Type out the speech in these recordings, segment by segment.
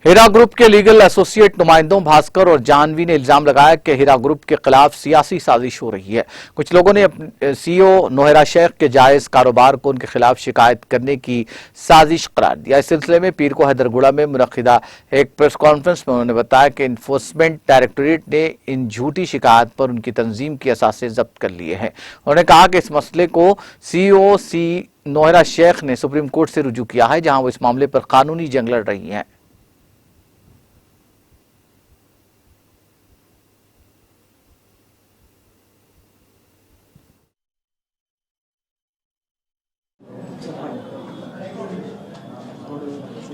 हीरा group के legal associate नुमाइंदों Bhaskar और जानवी ने इल्जाम लगाया कि हीरा ग्रुप के खिलाफ सियासी साजिश हो रही है। कुछ लोगों ने सीईओ नोहरा शेख के जायज कारोबार को उनके खिलाफ शिकायत करने की साजिश करार दिया। इस सिलसिले में पीर को हैदरगुड़ा में मुनक्किदा एक प्रेस कॉन्फ्रेंस में उन्होंने बताया कि इन्फोर्समेंट डायरेक्टोरेट ने इन झूठी शिकायत पर उनकी तंजीम की असासे जब्त कर लिए हैं। उन्होंने कहा कि इस मसले को सीईओ नोहरा शेख ने सुप्रीम कोर्ट से रुजू किया है, जहां वो इस मामले पर कानूनी जंग लड़ रही हैं।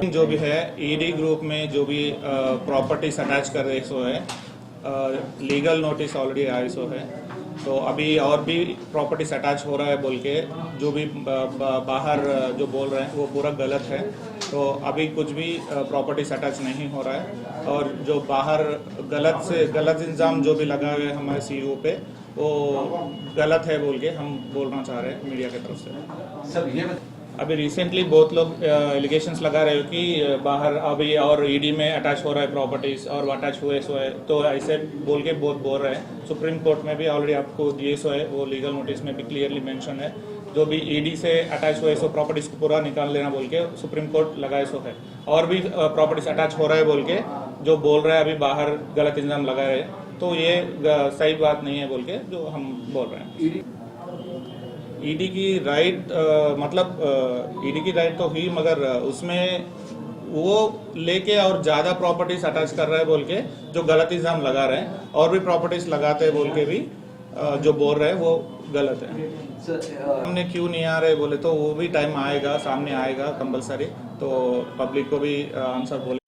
जो भी है ईडी ग्रुप में जो भी प्रॉपर्टीज अटैच कर रहे सो है लीगल नोटिस ऑलरेडी आए सो है। तो अभी और भी प्रॉपर्टीज अटैच हो रहा है बोल के जो भी बाहर जो बोल रहे हैं वो पूरा गलत है। तो अभी कुछ भी प्रॉपर्टीज अटैच नहीं हो रहा है और जो बाहर गलत इल्ज़ाम जो भी लगा हुए हमारे सीईओ पे वो गलत है बोल के हम बोलना चाह रहे हैं मीडिया की तरफ से। सर ये अभी रिसेंटली बहुत लोग एलिगेशंस लगा रहे हो कि बाहर अभी और ईडी में अटैच हो रहा है प्रॉपर्टीज और अटैच हुए सो है, तो ऐसे बोल के बहुत बोल रहे हैं। सुप्रीम कोर्ट में भी ऑलरेडी आपको ये सो है, वो लीगल नोटिस में भी क्लियरली मेंशन है जो भी ईडी से अटैच हुए सो प्रॉपर्टीज को पूरा निकाल लेना बोल के सुप्रीम कोर्ट लगाए सो है। और भी प्रॉपर्टीज अटैच हो रहा है बोल के जो बोल रहे हैं अभी बाहर गलत इल्जाम लगा रहे हैं, तो ये सही बात नहीं है बोल के जो हम बोल रहे हैं। ईडी की राइट मतलब ईडी की राइट तो हुई, मगर उसमें वो लेके और ज़्यादा प्रॉपर्टीज अटैच कर रहा है बोल के जो गलत इल्ज़ाम लगा रहे हैं और भी प्रॉपर्टीज लगाते हैं बोल के भी जो बोल रहे हैं वो गलत है। सामने क्यों नहीं आ रहे बोले तो वो भी टाइम आएगा, सामने आएगा कंपलसरी, तो पब्लिक को भी आंसर बोले।